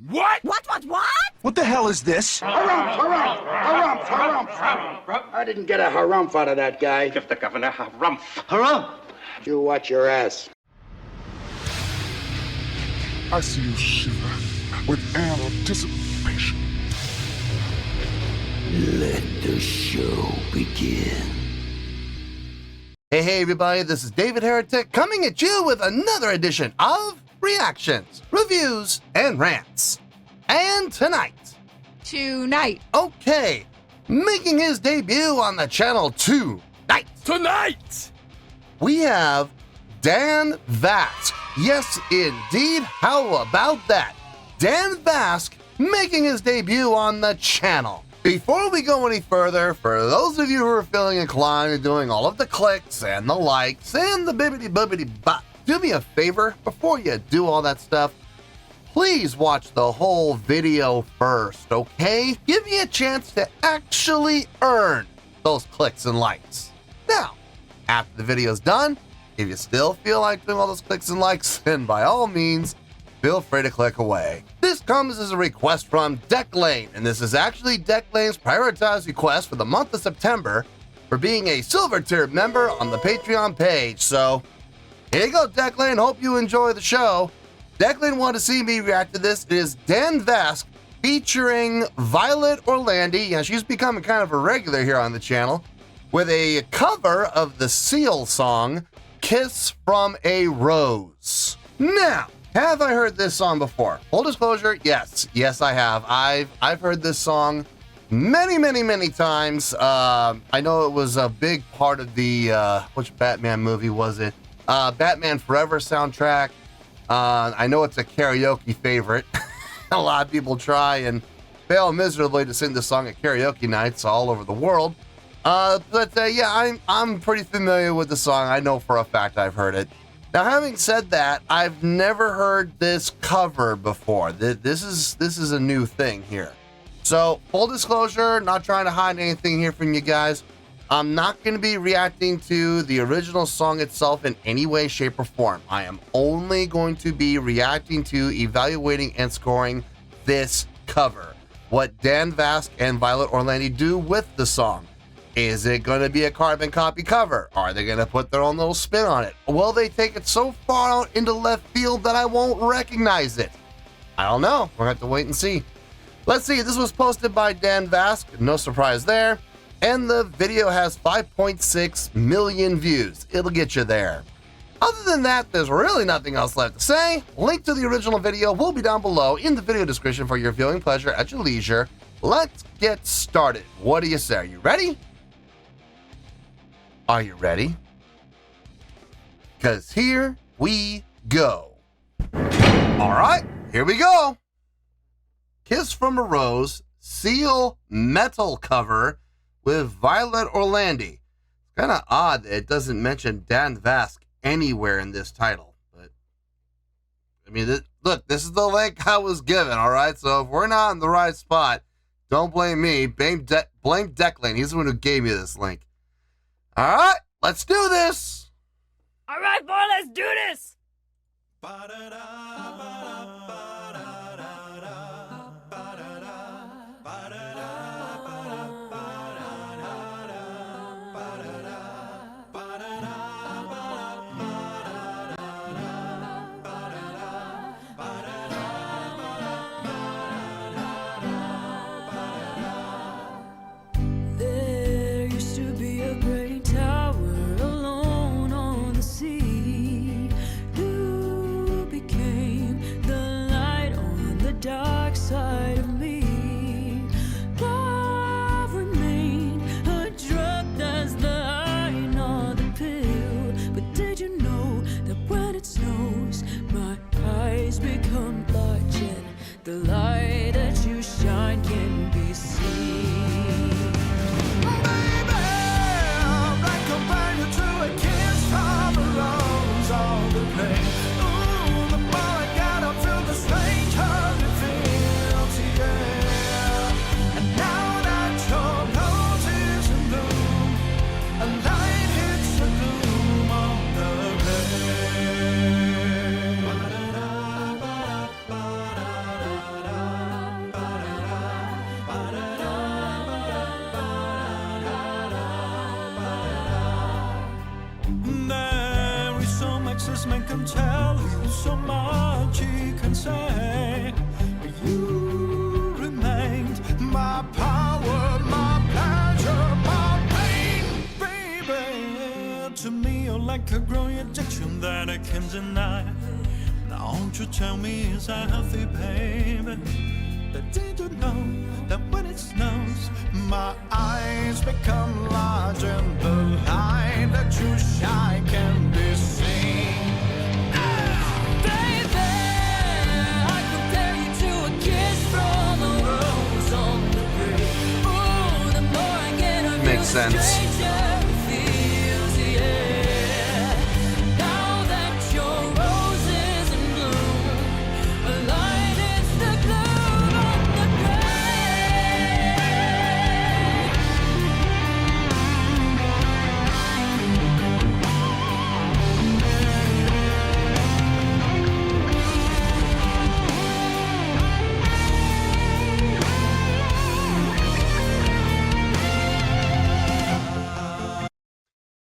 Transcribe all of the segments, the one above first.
What? What? What the hell is this? Harumph. I didn't get a harumph out of that guy. Give the governor harumph. Harumph? You watch your ass. I see you shiver with anticipation. Let the show begin. Hey everybody, this is David Heretic coming at you with another edition of Reactions, Reviews, and Rants. And tonight, okay, making his debut on the channel tonight, we have Dan Vasc. Yes, indeed, how about that? Dan Vasc making his debut on the channel. Before we go any further, for those of you who are feeling inclined to doing all of the clicks and the likes and the bibbity-bobbity-bop, do me a favor, before you do all that stuff, please watch the whole video first, okay? Give me a chance to actually earn those clicks and likes. Now, after the video's done, if you still feel like doing all those clicks and likes, then by all means, feel free to click away. This comes as a request from Declane, and this is actually Declane's prioritized request for the month of September for being a silver tier member on the Patreon page. So, here you go, Declan. Hope you enjoy the show. Declan wanted to see me react to this. It is Dan Vasc featuring Violet Orlandi. Yeah, she's becoming kind of a regular here on the channel with a cover of the Seal song, Kiss from a Rose. Now, have I heard this song before? Full disclosure, yes, I have. I've heard this song many times. I know it was a big part of the, which Batman movie was it? Batman Forever soundtrack. I know it's a karaoke favorite. A lot of people try and fail miserably to sing this song at karaoke nights all over the world. Yeah, I'm pretty familiar with the song. I know for a fact I've heard it. Now, having said that, I've never heard this cover before. This is a new thing here. So, full disclosure, not trying to hide anything here from you guys. I'm not going to be reacting to the original song itself in any way, shape, or form. I am only going to be reacting to, evaluating, and scoring this cover. What Dan Vasc and Violet Orlandi do with the song. Is it going to be a carbon copy cover? Are they going to put their own little spin on it? Will they take it so far out into left field that I won't recognize it? I don't know. We're going to have to wait and see. Let's see. This was posted by Dan Vasc. No surprise there. And the video has 5.6 million views. It'll get you there. Other than that, there's really nothing else left to say. Link to the original video will be down below in the video description for your viewing pleasure at your leisure. Let's get started. What do you say? Are you ready? Are you ready? Because here we go. All right, here we go. Kiss from a Rose, Seal metal cover with Violet Orlandi. It's kind of odd that it doesn't mention Dan Vasc anywhere in this title. But, I mean, look, this is the link I was given, all right? So if we're not in the right spot, don't blame me. Blame Declan. He's the one who gave me this link. All right, let's do this. All right, boy, let's do this. The light that you shine can be seen. Baby, I'm like companion to a kiss from a rose on the plain. Ooh, the more I got, I feel the strange hurt it feels, yeah. And now that your rose is in bloom, a light hits the gloom on the plain. like a growing addiction that I can't deny. Now won't you tell me is that healthy, baby? But did you know that when it snows, my eyes become large and the light that you shine can be seen? Baby, I compare you to a kiss from a rose on the grave. Ooh, the more I get of Makes sense. stranger it feels, yeah. Now that your rose is in bloom, a light is the gloom on the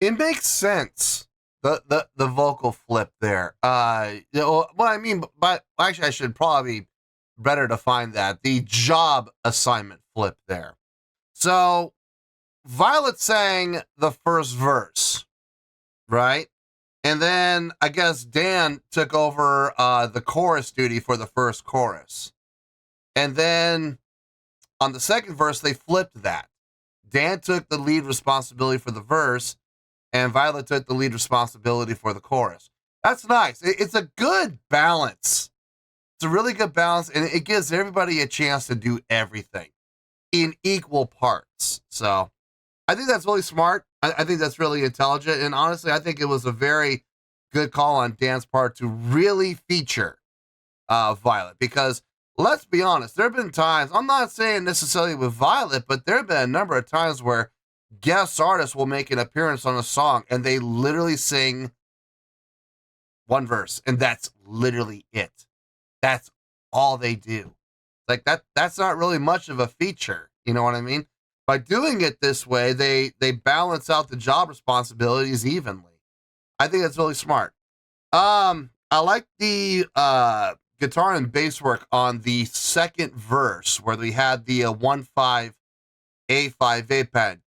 It makes sense. The vocal flip there. You know what I mean, but actually I should probably better define that. The job assignment flip there. So Violet sang the first verse, right? And then I guess Dan took over the chorus duty for the first chorus. And then on the second verse, they flipped that. Dan took the lead responsibility for the verse, and Violet took the lead responsibility for the chorus. That's nice. It's a good balance. It's a really good balance, and it gives everybody a chance to do everything in equal parts. So I think that's really smart. I think that's really intelligent, and honestly, I think it was a very good call on Dan's part to really feature Violet, because let's be honest, there have been times, I'm not saying necessarily with Violet, but there have been a number of times where guest artists will make an appearance on a song and they literally sing one verse, and that's literally it. That's all they do. Like that's not really much of a feature. You know what I mean? By doing it this way, they balance out the job responsibilities evenly. I think that's really smart. I like the guitar and bass work on the second verse where we had the 1-5 A5 A pad.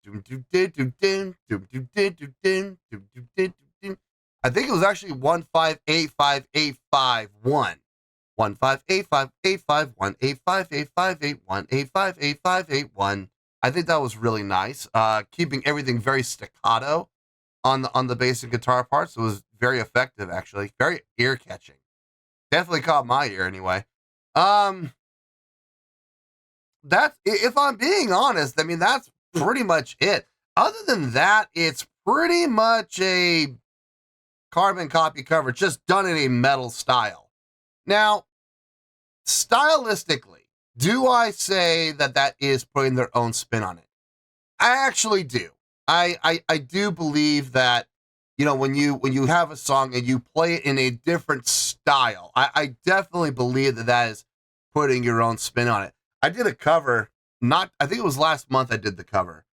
I think it was actually 1-5 A5 A5 1. 1-5 A5 A5 1 A5 A5 8 1 A5 A5 8 1. I think that was really nice. Keeping everything very staccato on the bass and guitar parts. It was very effective, actually. Very ear catching. Definitely caught my ear anyway. That's, if I'm being honest, I mean, that's pretty much it. Other than that, it's pretty much a carbon copy cover, just done in a metal style. Now, stylistically, do I say that that is putting their own spin on it? I actually do. I do believe that, you know, when you have a song and you play it in a different style, I definitely believe that that is putting your own spin on it. I did a cover, I think it was last month I did the cover,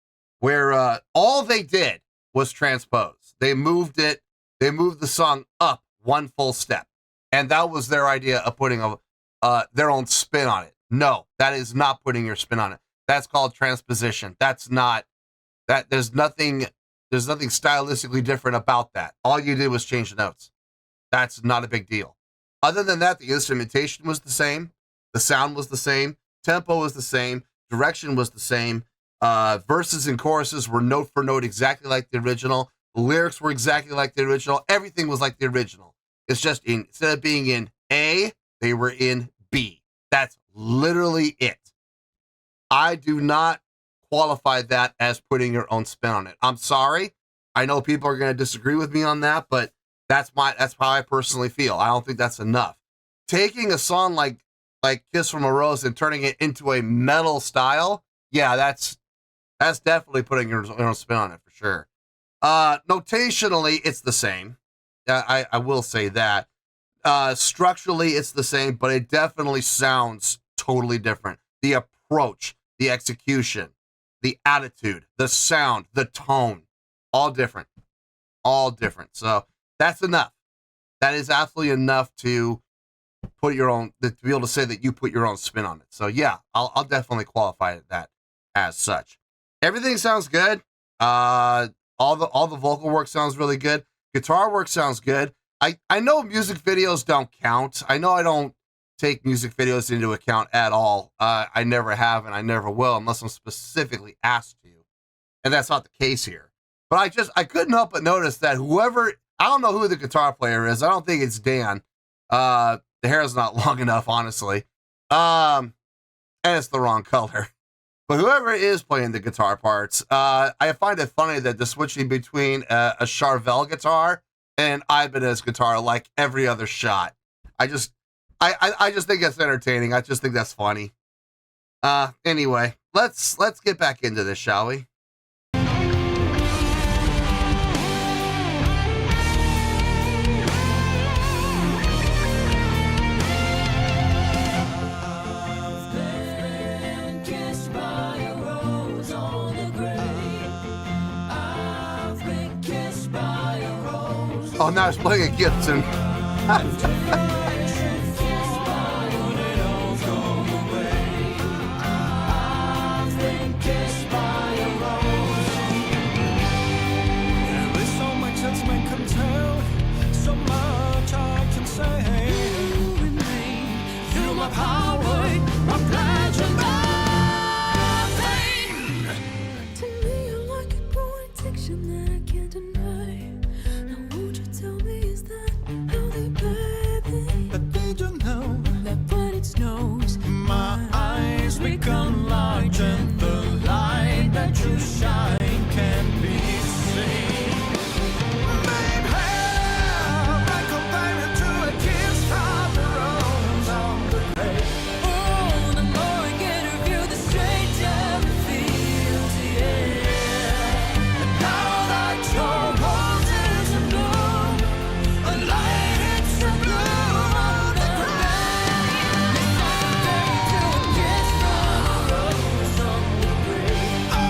where all they did was transpose. They moved the song up one full step. And that was their idea of putting their own spin on it. No, that is not putting your spin on it. That's called transposition. There's nothing stylistically different about that. All you did was change the notes. That's not a big deal. Other than that, the instrumentation was the same. The sound was the same. Tempo was the same. Direction was the same. Verses and choruses were note for note exactly like the original. The lyrics were exactly like the original. Everything was like the original. It's just instead of being in A, they were in B. That's literally it. I do not qualify that as putting your own spin on it. I'm sorry. I know people are going to disagree with me on that, but that's how I personally feel. I don't think that's enough. Taking a song like Kiss from a Rose and turning it into a metal style, yeah, that's definitely putting your own spin on it for sure. Notationally, it's the same. I will say that. Structurally, it's the same, but it definitely sounds totally different. The approach, the execution, the attitude, the sound, the tone, all different. All different. So that's enough. That is absolutely enough to put your own, to be able to say that you put your own spin on it. So yeah, I'll definitely qualify that as such. Everything sounds good. All the vocal work sounds really good. Guitar work sounds good. I know music videos don't count. I know I don't take music videos into account at all. I never have and I never will unless I'm specifically asked to. And that's not the case here. But I couldn't help but notice that I don't know who the guitar player is. I don't think it's Dan. The hair is not long enough, honestly. And it's the wrong color. But whoever is playing the guitar parts, I find it funny that they're switching between a Charvel guitar and Ibanez guitar like every other shot. I just think it's entertaining. I just think that's funny. Anyway, let's get back into this, shall we? Oh, now it's playing a Gibson. Become large and the light that you shine can be seen. Babe, have my companion to a kiss from the rose on the grave. Oh, the more I get of you, the stranger it feels, yeah. And now that your roses are bloom, a light hits the bloom on the grave. To a kiss from a rose on the grave. Oh,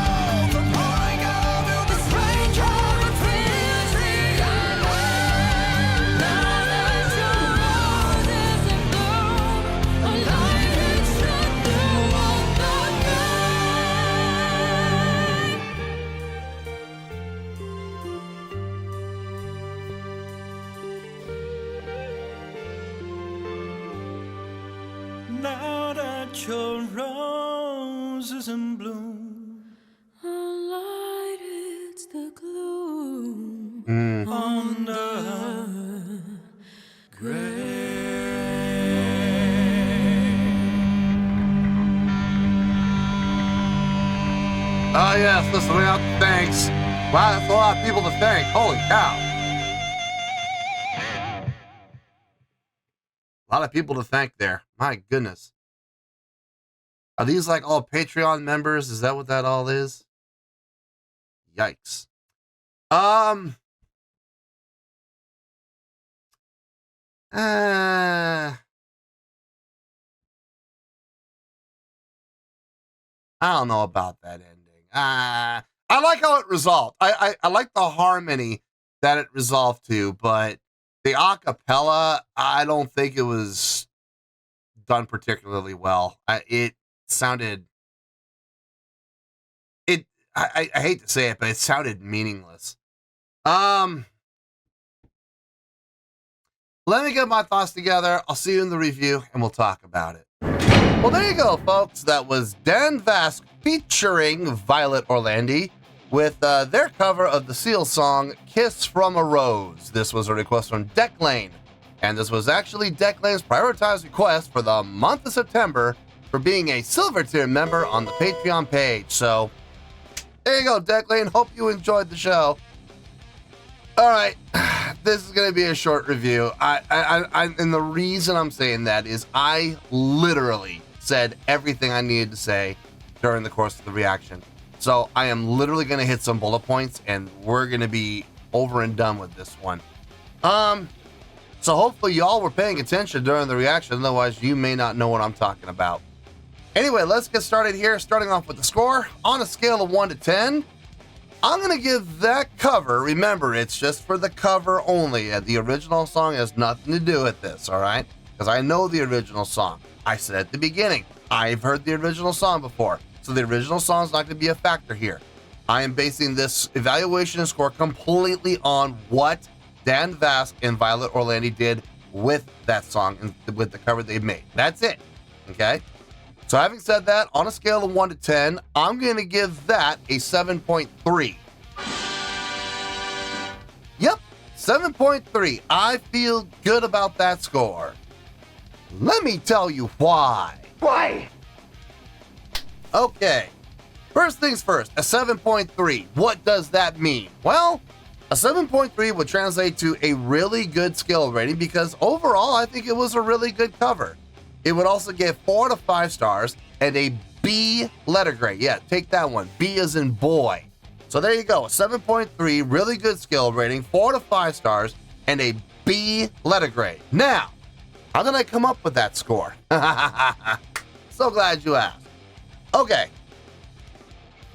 the more I go to the stranger it feels, yeah. Now that your roses are bloom, a light hits the bloom on the grave. Now that your rose is in bloom, a light hits the gloom on the grave. Oh, yes, listen, we have thanks. Wow, that's a lot of people to thank. Holy cow. A lot of people to thank there. My goodness. Are these like all Patreon members? Is that what that all is? Yikes. I don't know about that ending. I like how it resolved. I like the harmony that it resolved to, but the acapella, I don't think it was done particularly well. It sounded, I hate to say it, but it sounded meaningless. Let me get my thoughts together. I'll see you in the review and we'll talk about it. Well, there you go, folks. That was Dan Vasc featuring Violet Orlandi with their cover of the Seal song, Kiss from a Rose. This was a request from Declane, and this was actually Declane's prioritized request for the month of September for being a Silver Tier member on the Patreon page. So, there you go, Declane. Hope you enjoyed the show. All right, this is going to be a short review. And the reason I'm saying that is I literally said everything I needed to say during the course of the reaction. So I am literally going to hit some bullet points and we're going to be over and done with this one. So hopefully y'all were paying attention during the reaction. Otherwise, you may not know what I'm talking about. Anyway, let's get started here. Starting off with the score. On a scale of 1 to 10, I'm going to give that cover, remember, it's just for the cover only. The original song has nothing to do with this, all right? Because I know the original song. I said at the beginning, I've heard the original song before. So the original song is not going to be a factor here. I am basing this evaluation and score completely on what Dan Vasc and Violet Orlandi did with that song and with the cover they made. That's it. Okay? So having said that, on a scale of 1 to 10, I'm going to give that a 7.3. Yep, 7.3. I feel good about that score. Let me tell you why. Why? Okay, first things first, a 7.3. What does that mean? Well, a 7.3 would translate to a really good skill rating because overall, I think it was a really good cover. It would also get 4 to 5 stars and a B letter grade. Yeah, take that one. B as in boy. So there you go, a 7.3, really good skill rating, 4 to 5 stars, and a B letter grade. Now, how did I come up with that score? So glad you asked. Okay.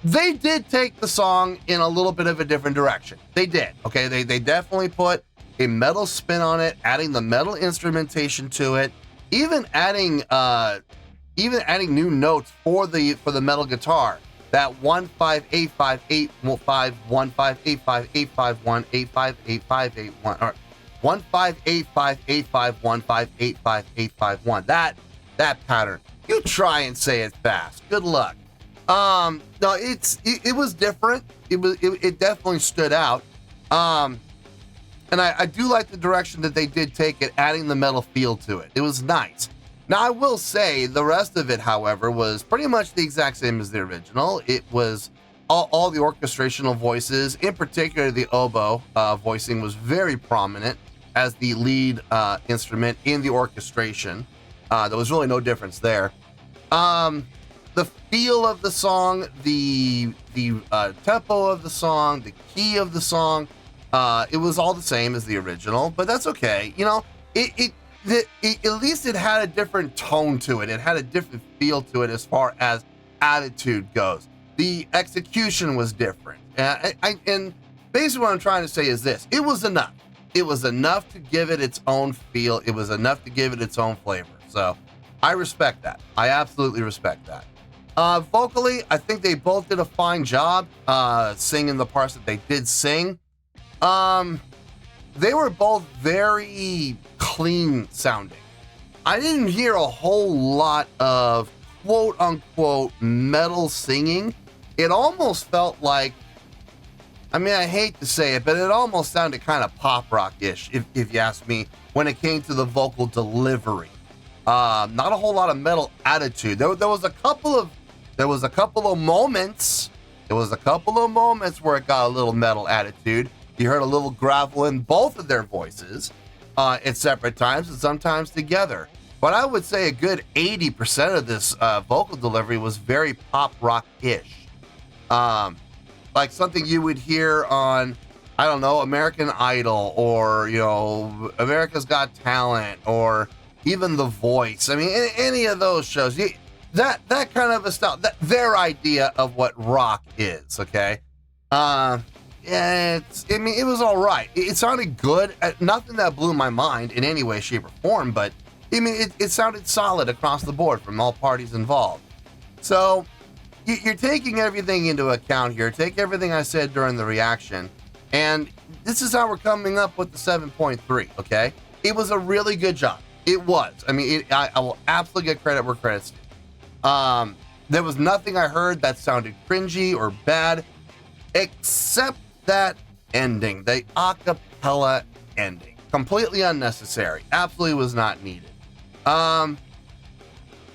They did take the song in a little bit of a different direction. They did. Okay, they definitely put a metal spin on it, adding the metal instrumentation to it, even adding new notes for the metal guitar. That 15858515858518581 or 15858515851. That pattern. You try and say it fast. Good luck. No, it was different. It definitely stood out. And I do like the direction that they did take it, adding the metal feel to it. It was nice. Now, I will say the rest of it, however, was pretty much the exact same as the original. It was all the orchestrational voices, in particular the oboe voicing was very prominent as the lead instrument in the orchestration. There was really no difference there. The feel of the song, the tempo of the song, the key of the song, it was all the same as the original, but that's okay. You know, at least it had a different tone to it. It had a different feel to it as far as attitude goes. The execution was different. And basically what I'm trying to say is this. It was enough. It was enough to give it its own feel. It was enough to give it its own flavor. So I respect that. I absolutely respect that. Vocally, I think they both did a fine job singing the parts that they did sing. They were both very clean sounding. I didn't hear a whole lot of quote unquote metal singing. It almost felt like, I mean, I hate to say it, but it almost sounded kind of pop rock-ish, if you ask me, when it came to the vocal delivery. Not a whole lot of metal attitude. There was a couple of moments. There was a couple of moments where it got a little metal attitude. You heard a little gravel in both of their voices at separate times and sometimes together. But I would say a good 80% of this vocal delivery was very pop rock-ish. Like something you would hear on, I don't know, American Idol or, you know, America's Got Talent or even The Voice. I mean, any of those shows. That kind of a style, their idea of what rock is, okay? Yeah, it was all right. It sounded good. Nothing that blew my mind in any way, shape, or form, but I mean, it sounded solid across the board from all parties involved. So you're taking everything into account here. Take everything I said during the reaction, and this is how we're coming up with the 7.3, okay? It was a really good job. It was. I mean, I will absolutely get credit where credit's due. There was nothing I heard that sounded cringy or bad, except that ending, the acapella ending. Completely unnecessary. Absolutely was not needed.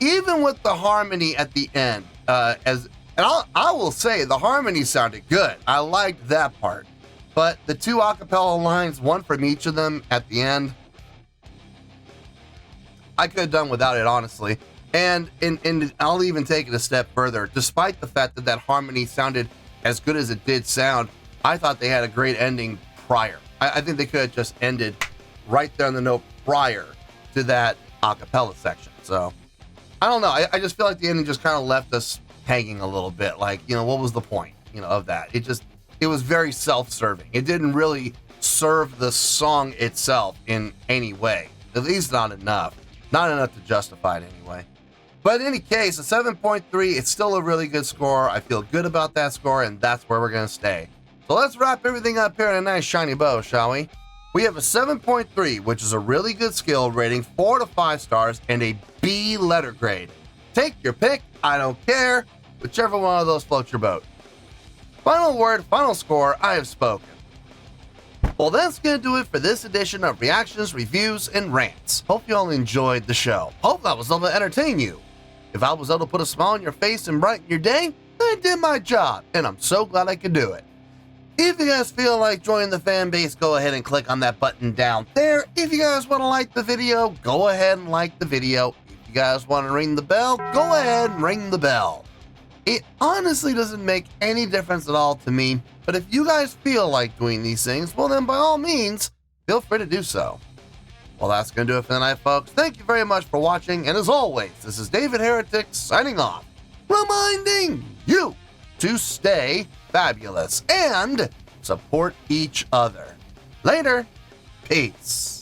Even with the harmony at the end, I will say the harmony sounded good. I liked that part. But the two acapella lines, one from each of them at the end, I could have done without it, honestly. And I'll even take it a step further. Despite the fact that that harmony sounded as good as it did sound, I thought they had a great ending prior. I think they could have just ended right there on the note prior to that acapella section. So, I don't know. I just feel like the ending just kind of left us hanging a little bit. Like, you know, what was the point, you know, of that? It was very self-serving. It didn't really serve the song itself in any way. At least not enough. Not enough to justify it anyway. But in any case, a 7.3, it's still a really good score. I feel good about that score, and that's where we're going to stay. So let's wrap everything up here in a nice shiny bow, shall we? We have a 7.3, which is a really good skill rating, 4 to 5 stars, and a B letter grade. Take your pick, I don't care, whichever one of those floats your boat. Final word, final score, I have spoken. Well, that's going to do it for this edition of Reactions, Reviews, and Rants. Hope you all enjoyed the show. Hope I was able to entertain you. If I was able to put a smile on your face and brighten your day, I did my job, and I'm so glad I could do it. If you guys feel like joining the fan base, go ahead and click on that button down there. If you guys want to like the video, go ahead and like the video. If you guys want to ring the bell, go ahead and ring the bell. It honestly doesn't make any difference at all to me, but if you guys feel like doing these things, well then by all means, feel free to do so. Well, that's going to do it for tonight, folks. Thank you very much for watching, and as always, this is David Heretic signing off, reminding you to stay fabulous and support each other. Later. Peace.